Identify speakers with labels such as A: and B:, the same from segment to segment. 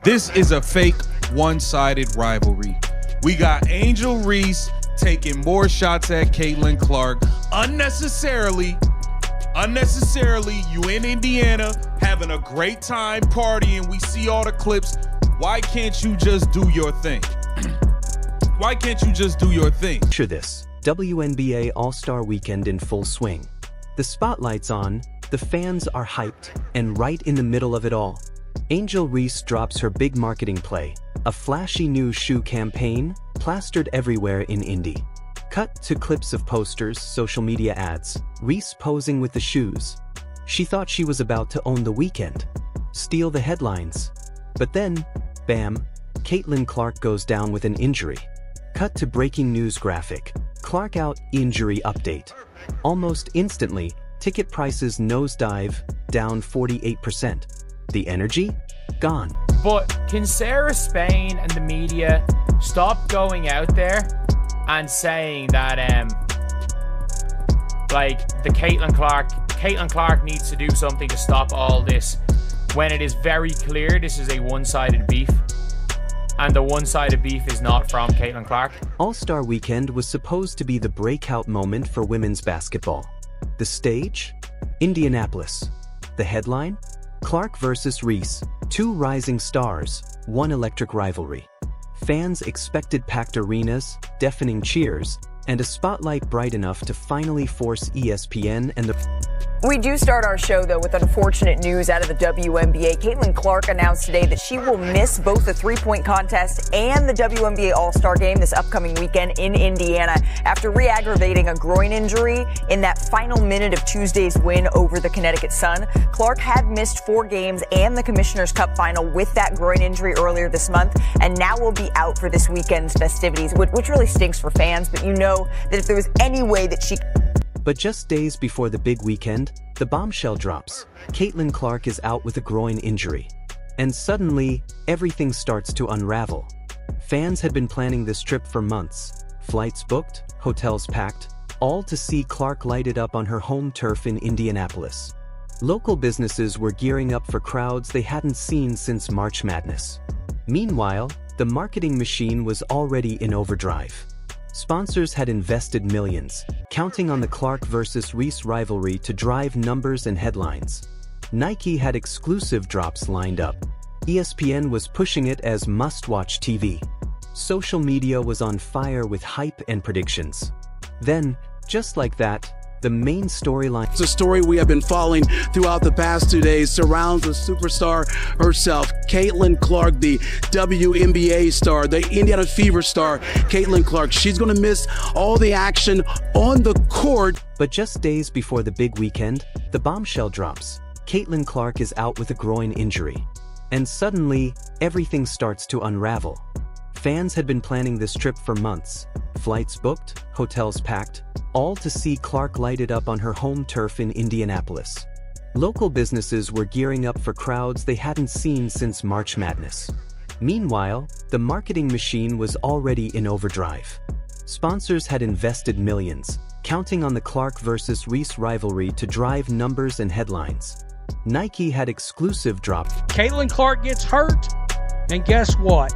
A: This is a fake one-sided rivalry. We got Angel Reese taking more shots at Caitlin Clark unnecessarily. You in Indiana having a great time partying. We see all the clips. Why can't you just do your thing? Why can't you just do your thing?
B: Picture this, WNBA All-Star Weekend in full swing. The spotlight's on, the fans are hyped, and right in the middle of it all, Angel Reese drops her big marketing play, a flashy new shoe campaign plastered everywhere in Indy. Cut to clips of posters, social media ads, Reese posing with the shoes. She thought she was about to own the weekend, steal the headlines. But then, bam, Caitlin Clark goes down with an injury. Cut to breaking news graphic, Clark out, injury update. Almost instantly, ticket prices nosedive, down 48%. The energy? Gone.
C: But can Sarah Spain and the media stop going out there and saying that like the Caitlin Clark needs to do something to stop all this, when it is very clear this is a one-sided beef, and the one-sided beef is not from Caitlin Clark?
B: All-Star Weekend was supposed to be the breakout moment for women's basketball. The stage? Indianapolis. The headline? Clark versus Reese, two rising stars, one electric rivalry. Fans expected packed arenas, deafening cheers, and a spotlight bright enough to finally force ESPN and the...
D: We do start our show, though, with unfortunate news out of the WNBA. Caitlin Clark announced today that she will miss both the three-point contest and the WNBA All-Star Game this upcoming weekend in Indiana after re-aggravating a groin injury in that final minute of Tuesday's win over the Connecticut Sun. Clark had missed 4 games and the Commissioner's Cup final with that groin injury earlier this month, and now will be out for this weekend's festivities, which really stinks for fans, but you know that if there was any way that she...
B: But just days before the big weekend, the bombshell drops. Caitlin Clark is out with a groin injury. And suddenly, everything starts to unravel. Fans had been planning this trip for months. Flights booked, hotels packed, all to see Clark lighted up on her home turf in Indianapolis. Local businesses were gearing up for crowds they hadn't seen since March Madness. Meanwhile, the marketing machine was already in overdrive. Sponsors had invested millions, counting on the Clark versus Reese rivalry to drive numbers and headlines. Nike had exclusive drops lined up. ESPN was pushing it as must-watch TV. Social media was on fire with hype and predictions. Then, just like that, the main storyline...
E: It's a story we have been following throughout the past 2 days, surrounds the superstar herself, Caitlin Clark, the WNBA star, the Indiana Fever star, Caitlin Clark. She's going to miss all the action on the court.
B: But just days before the big weekend, the bombshell drops. Caitlin Clark is out with a groin injury. And suddenly, everything starts to unravel. Fans had been planning this trip for months. Flights booked, hotels packed, all to see Clark lighted up on her home turf in Indianapolis. Local businesses were gearing up for crowds they hadn't seen since March Madness. Meanwhile, the marketing machine was already in overdrive. Sponsors had invested millions, counting on the Clark versus Reese rivalry to drive numbers and headlines. Nike had exclusive drops.
F: Caitlin Clark gets hurt, and guess what?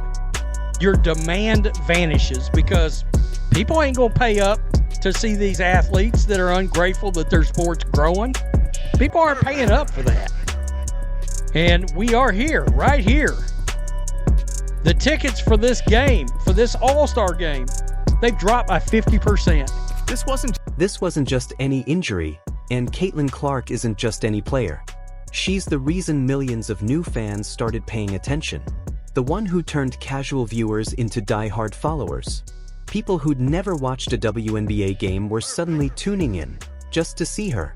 F: Your demand vanishes because people ain't going to pay up to see these athletes that are ungrateful that their sport's growing. People aren't paying up for that. And we are here, right here. The tickets for this game, for this All-Star game, they've dropped by 50%.
B: This wasn't just any injury, and Caitlin Clark isn't just any player. She's the reason millions of new fans started paying attention. The one who turned casual viewers into die-hard followers. People who'd never watched a WNBA game were suddenly tuning in, just to see her.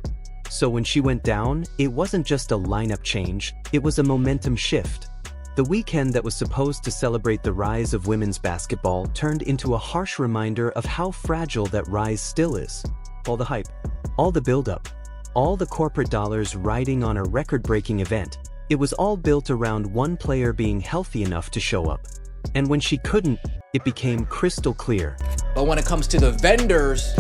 B: So when she went down, it wasn't just a lineup change, it was a momentum shift. The weekend that was supposed to celebrate the rise of women's basketball turned into a harsh reminder of how fragile that rise still is. All the hype, all the buildup, all the corporate dollars riding on a record-breaking event. It was all built around one player being healthy enough to show up. And when she couldn't, it became crystal clear.
G: But when it comes to the vendors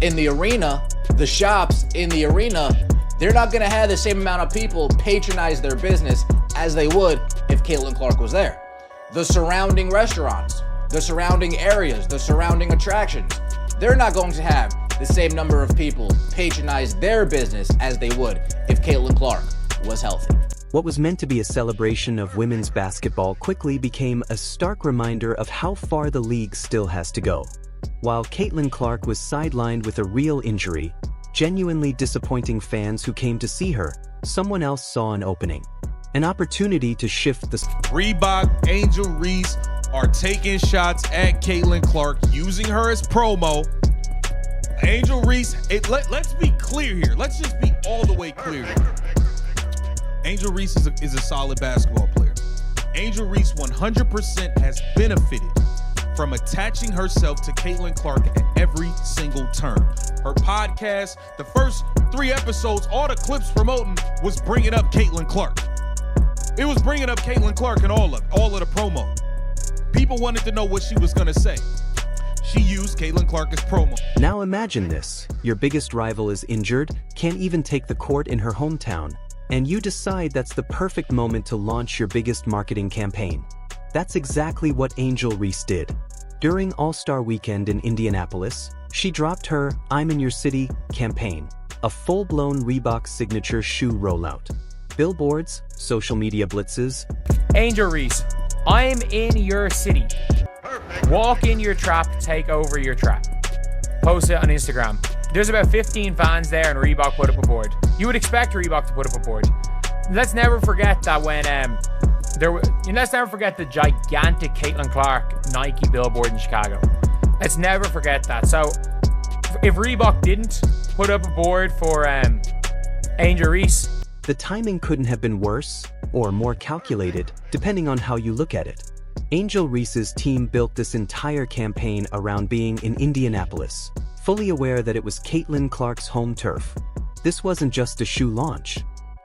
G: in the arena, the shops in the arena, they're not going to have the same amount of people patronize their business as they would if Caitlin Clark was there. The surrounding restaurants, the surrounding areas, the surrounding attractions, they're not going to have the same number of people patronize their business as they would if Caitlin Clark was healthy.
B: What was meant to be a celebration of women's basketball quickly became a stark reminder of how far the league still has to go. While Caitlin Clark was sidelined with a real injury, genuinely disappointing fans who came to see her, someone else saw an opening. An opportunity to shift the...
A: Reebok, Angel Reese are taking shots at Caitlin Clark, using her as promo. Angel Reese, let's be clear here. Let's just be all the way clear here. Angel Reese is a solid basketball player. Angel Reese 100% has benefited from attaching herself to Caitlin Clark at every single turn. Her podcast, the first 3 episodes, all the clips promoting was bringing up Caitlin Clark. It was bringing up Caitlin Clark in all of the promo. People wanted to know what she was going to say. She used Caitlin Clark as promo.
B: Now imagine this. Your biggest rival is injured, can't even take the court in her hometown, and you decide that's the perfect moment to launch your biggest marketing campaign. That's exactly what Angel Reese did. During All-Star Weekend in Indianapolis, she dropped her "I'm in Your City" campaign, a full-blown Reebok signature shoe rollout. Billboards, social media blitzes.
C: Angel Reese, I'm in your city. Walk in your trap, take over your trap. Post it on Instagram. There's about 15 fans there and Reebok put up a board. You would expect Reebok to put up a board. Let's never forget that when let's never forget the gigantic Caitlin Clark Nike billboard in Chicago. Let's never forget that. So if Reebok didn't put up a board for Angel Reese,
B: the timing couldn't have been worse or more calculated, depending on how you look at it. Angel Reese's team built this entire campaign around being in Indianapolis, fully aware that it was Caitlin Clark's home turf. This wasn't just a shoe launch.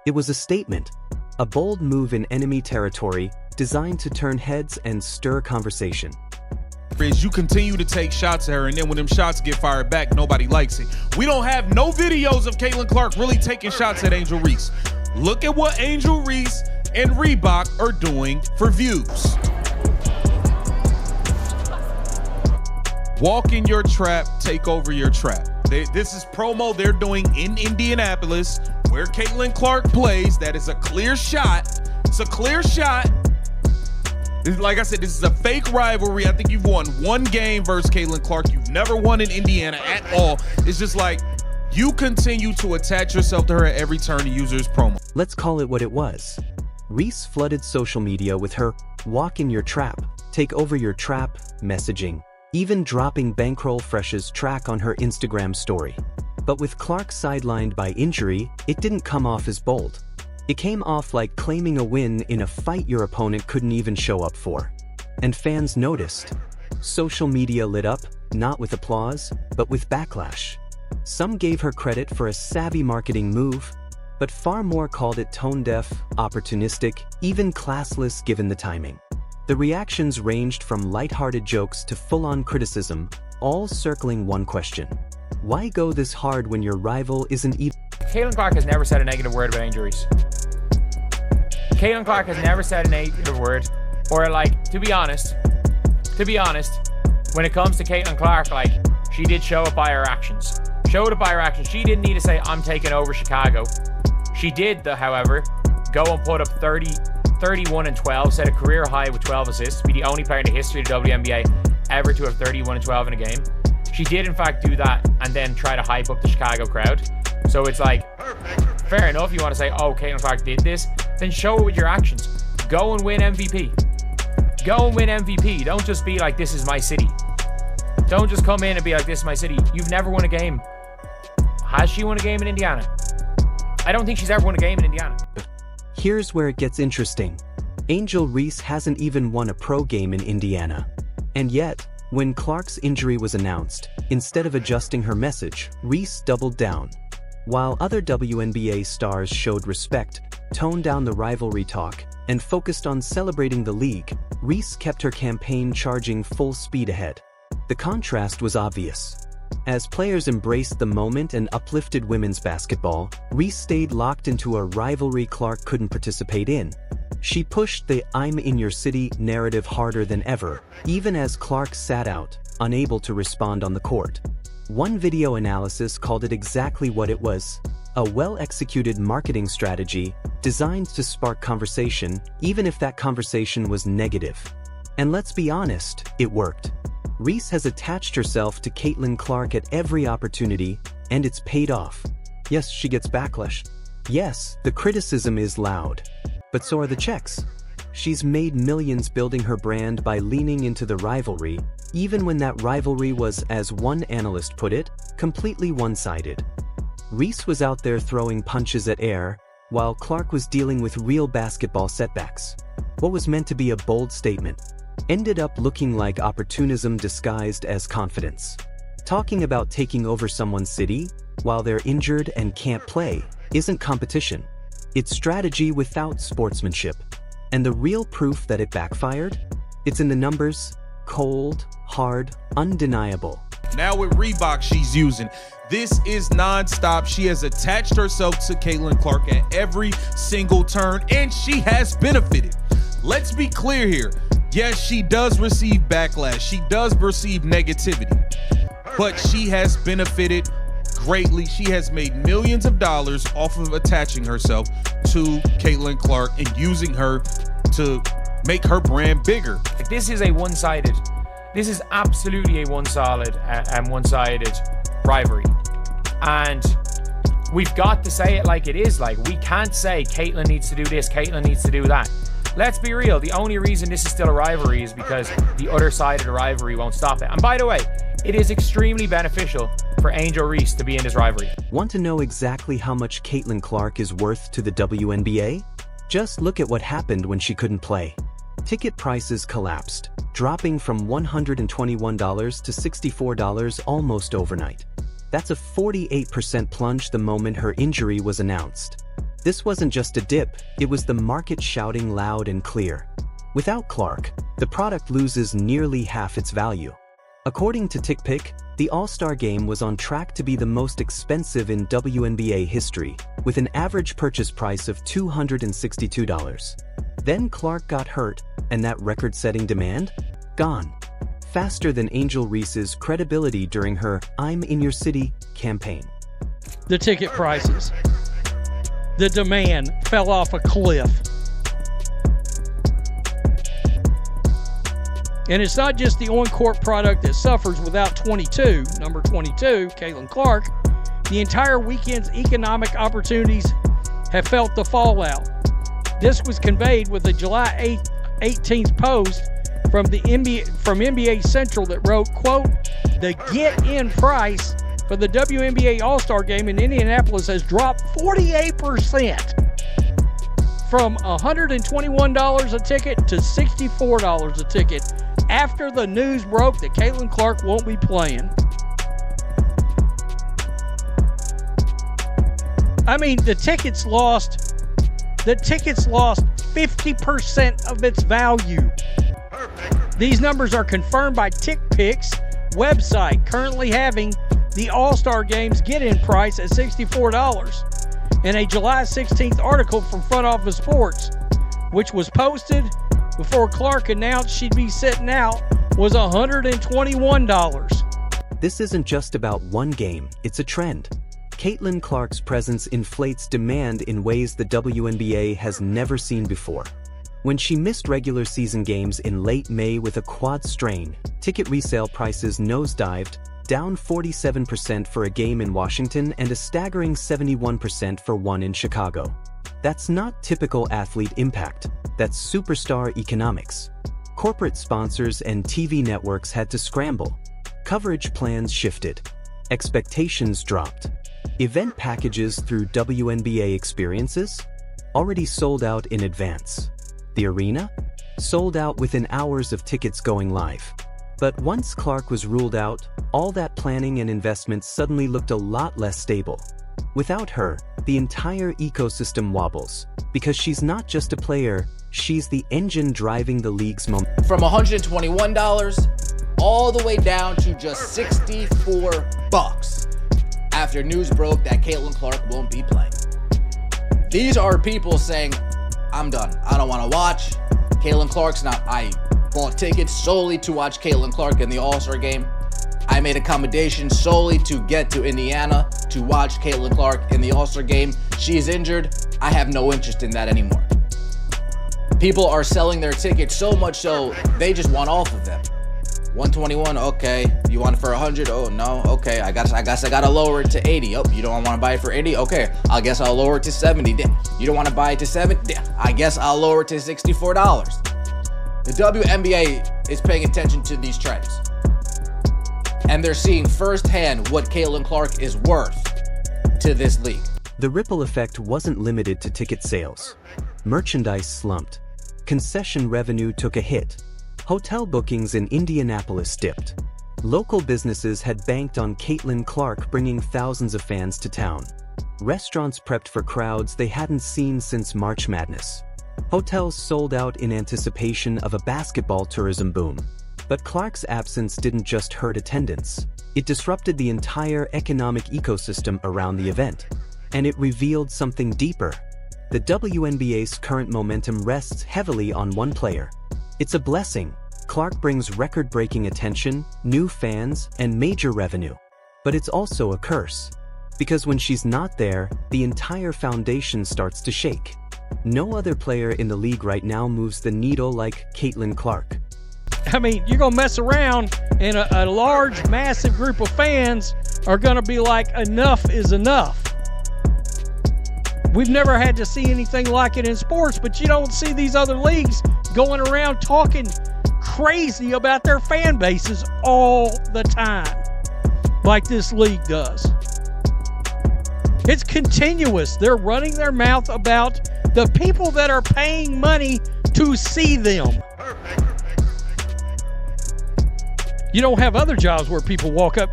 B: It was a statement, a bold move in enemy territory designed to turn heads and stir conversation.
A: Is you continue to take shots at her, and then when them shots get fired back, nobody likes it. We don't have no videos of Caitlin Clark really taking shots at Angel Reese. Look at what Angel Reese and Reebok are doing for views. Walk in your trap, take over your trap. This is promo they're doing in Indianapolis, where Caitlin Clark plays. That is a clear shot. It's a clear shot. Like I said, this is a fake rivalry. I think you've won 1 game versus Caitlin Clark. You've never won in Indiana at all. It's just like you continue to attach yourself to her at every turn to use her as promo.
B: Let's call it what it was. Reese flooded social media with her "walk in your trap, take over your trap" messaging, even dropping Bankroll Fresh's track on her Instagram story. But with Clark sidelined by injury, it didn't come off as bold. It came off like claiming a win in a fight your opponent couldn't even show up for. And fans noticed. Social media lit up, not with applause, but with backlash. Some gave her credit for a savvy marketing move, but far more called it tone-deaf, opportunistic, even classless given the timing. The reactions ranged from lighthearted jokes to full-on criticism, all circling one question. Why go this hard when your rival isn't even...
C: Caitlin Clark has never said a negative word about Angel Reese. Caitlin Clark has never said a negative word, or to be honest, when it comes to Caitlin Clark, she did show it by her actions. She didn't need to say, "I'm taking over Chicago." She did, however, go and put up 31 and 12, set a career high with 12 assists, be the only player in the history of the WNBA ever to have 31 and 12 in a game. She did in fact do that and then try to hype up the Chicago crowd. So it's fair enough, you want to say, "Oh, Caitlin Clark did this," then show it with your actions. Go and win MVP. Don't just be like, "This is my city." Don't just come in and be like, "This is my city." You've never won a game. Has she won a game in Indiana? I don't think she's ever won a game in Indiana.
B: Here's where it gets interesting. Angel Reese hasn't even won a pro game in Indiana. And yet, when Clark's injury was announced, instead of adjusting her message, Reese doubled down. While other WNBA stars showed respect, toned down the rivalry talk, and focused on celebrating the league, Reese kept her campaign charging full speed ahead. The contrast was obvious. As players embraced the moment and uplifted women's basketball, Reese stayed locked into a rivalry Clark couldn't participate in. She pushed the "I'm in your city" narrative harder than ever, even as Clark sat out, unable to respond on the court. One video analysis called it exactly what it was: a well-executed marketing strategy designed to spark conversation, even if that conversation was negative. And let's be honest, it worked. Reese has attached herself to Caitlin Clark at every opportunity, and it's paid off. Yes, she gets backlash. Yes, the criticism is loud. But so are the checks. She's made millions building her brand by leaning into the rivalry, even when that rivalry was, as one analyst put it, completely one-sided. Reese was out there throwing punches at air, while Clark was dealing with real basketball setbacks. What was meant to be a bold statement ended up looking like opportunism disguised as confidence. Talking about taking over someone's city while they're injured and can't play isn't competition. It's strategy without sportsmanship. And the real proof that it backfired? It's in the numbers. Cold, hard, undeniable.
A: Now with Reebok she's using, this is non-stop. She has attached herself to Caitlin Clark at every single turn, and she has benefited. Let's be clear here. Yes, she does receive backlash. She does receive negativity, but she has benefited greatly. She has made millions of dollars off of attaching herself to Caitlin Clark and using her to make her brand bigger.
C: Like, this is absolutely a one-sided rivalry. And we've got to say it like it is. Like, we can't say Caitlin needs to do this, Caitlin needs to do that. Let's be real. The only reason this is still a rivalry is because the other side of the rivalry won't stop it. And by the way, it is extremely beneficial for Angel Reese to be in this rivalry.
B: Want to know exactly how much Caitlin Clark is worth to the WNBA? Just look at what happened when she couldn't play. Ticket prices collapsed, dropping from $121 to $64 almost overnight. That's a 48% plunge the moment her injury was announced. This wasn't just a dip, it was the market shouting loud and clear. Without Clark, the product loses nearly half its value. According to TickPick, the All-Star Game was on track to be the most expensive in WNBA history, with an average purchase price of $262. Then Clark got hurt, and that record-setting demand? Gone. Faster than Angel Reese's credibility during her "I'm in your city" campaign.
F: The ticket prices. The demand fell off a cliff. And it's not just the on-court product that suffers without number 22, Caitlin Clark. The entire weekend's economic opportunities have felt the fallout. This was conveyed with a July 18th post from NBA Central that wrote, quote, "The get-in price for the WNBA All-Star Game in Indianapolis has dropped 48%. From $121 a ticket to $64 a ticket after the news broke that Caitlin Clark won't be playing." I mean, the tickets lost 50% of its value. These numbers are confirmed by TickPick's website, currently having the All-Star Game's get-in price at $64. In a July 16th article from Front Office Sports, which was posted before Clark announced she'd be sitting out, was $121.
B: This isn't just about one game, it's a trend. Caitlin Clark's presence inflates demand in ways the WNBA has never seen before. When she missed regular season games in late May with a quad strain, ticket resale prices nosedived, down 47% for a game in Washington and a staggering 71% for one in Chicago. That's not typical athlete impact, that's superstar economics. Corporate sponsors and TV networks had to scramble. Coverage plans shifted. Expectations dropped. Event packages through WNBA experiences? Already sold out in advance. The arena? Sold out within hours of tickets going live. But once Clark was ruled out, all that planning and investment suddenly looked a lot less stable. Without her, the entire ecosystem wobbles, because she's not just a player, she's the engine driving the league's momentum.
G: From $121 all the way down to just $64 after news broke that Caitlin Clark won't be playing. These are people saying, I'm done. I don't want to watch. Caitlin Clark's not. I bought tickets solely to watch Caitlin Clark in the All-Star game. I made accommodations solely to get to Indiana to watch Caitlin Clark in the All-Star game. She is injured. I have no interest in that anymore. People are selling their tickets so much so they just want off of them. 121, okay. You want it for 100? Oh no, okay. I guess I gotta lower it to 80. Oh, you don't want to buy it for 80? Okay, I guess I'll lower it to 70. You don't want to buy it to 70? I guess I'll lower it to $64. The WNBA is paying attention to these trends, and they're seeing firsthand what Caitlin Clark is worth to this league.
B: The ripple effect wasn't limited to ticket sales. Merchandise slumped. Concession revenue took a hit. Hotel bookings in Indianapolis dipped. Local businesses had banked on Caitlin Clark bringing thousands of fans to town. Restaurants prepped for crowds they hadn't seen since March Madness. Hotels sold out in anticipation of a basketball tourism boom. But Clark's absence didn't just hurt attendance. It disrupted the entire economic ecosystem around the event. And it revealed something deeper. The WNBA's current momentum rests heavily on one player. It's a blessing. Clark brings record-breaking attention, new fans, and major revenue. But it's also a curse. Because when she's not there, the entire foundation starts to shake. No other player in the league right now moves the needle like Caitlin Clark.
F: I mean, you're going to mess around and a large, massive group of fans are going to be like, enough is enough. We've never had to see anything like it in sports, but you don't see these other leagues going around talking crazy about their fan bases all the time, like this league does. It's continuous. They're running their mouth about the people that are paying money to see them. You don't have other jobs where people walk up.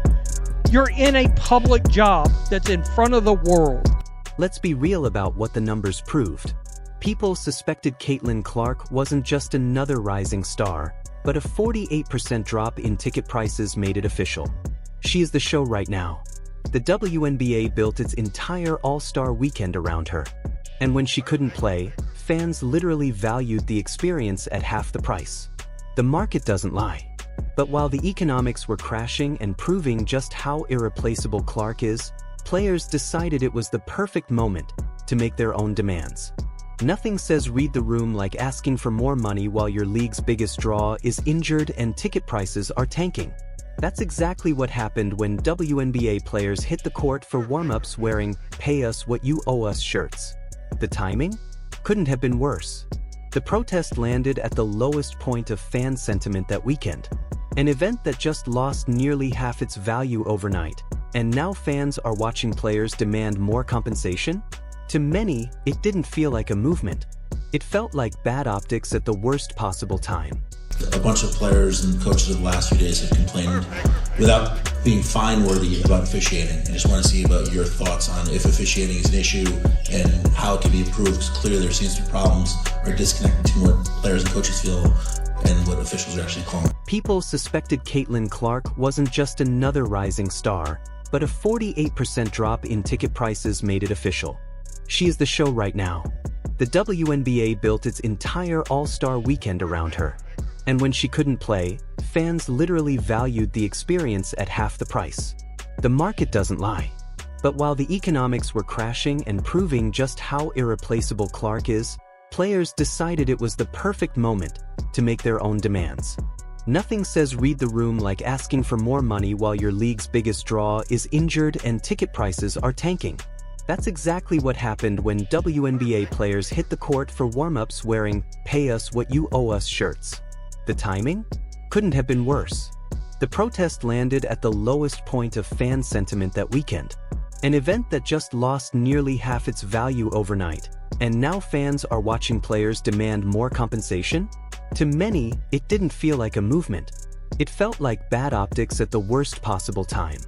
F: You're in a public job that's in front of the world.
B: Let's be real about what the numbers proved. People suspected Caitlin Clark wasn't just another rising star, but a 48% drop in ticket prices made it official. She is the show right now. The WNBA built its entire All-Star weekend around her. And when she couldn't play, fans literally valued the experience at half the price. The market doesn't lie. But while the economics were crashing and proving just how irreplaceable Clark is, players decided it was the perfect moment to make their own demands. Nothing says read the room like asking for more money while your league's biggest draw is injured and ticket prices are tanking. That's exactly what happened when WNBA players hit the court for warm-ups wearing "Pay Us What You Owe Us" shirts. The timing? Couldn't have been worse. The protest landed at the lowest point of fan sentiment that weekend. An event that just lost nearly half its value overnight. And now fans are watching players demand more compensation? To many, it didn't feel like a movement. It felt like bad optics at the worst possible time.
H: A bunch of players and coaches of the last few days have complained without being fine-worthy about officiating. I just want to see about your thoughts on if officiating is an issue and how it can be improved, because clearly there seems to be problems or disconnect between what players and coaches feel and what officials are actually calling.
B: People suspected Caitlin Clark wasn't just another rising star, but a 48% drop in ticket prices made it official. She is the show right now. The WNBA built its entire All-Star weekend around her. And when she couldn't play, fans literally valued the experience at half the price. The market doesn't lie. But while the economics were crashing and proving just how irreplaceable Clark is, players decided it was the perfect moment to make their own demands. Nothing says read the room like asking for more money while your league's biggest draw is injured and ticket prices are tanking. That's exactly what happened when WNBA players hit the court for warm-ups wearing "Pay Us What You Owe Us" shirts. The timing? Couldn't have been worse. The protest landed at the lowest point of fan sentiment that weekend. An event that just lost nearly half its value overnight. And now fans are watching players demand more compensation? To many, it didn't feel like a movement. It felt like bad optics at the worst possible time.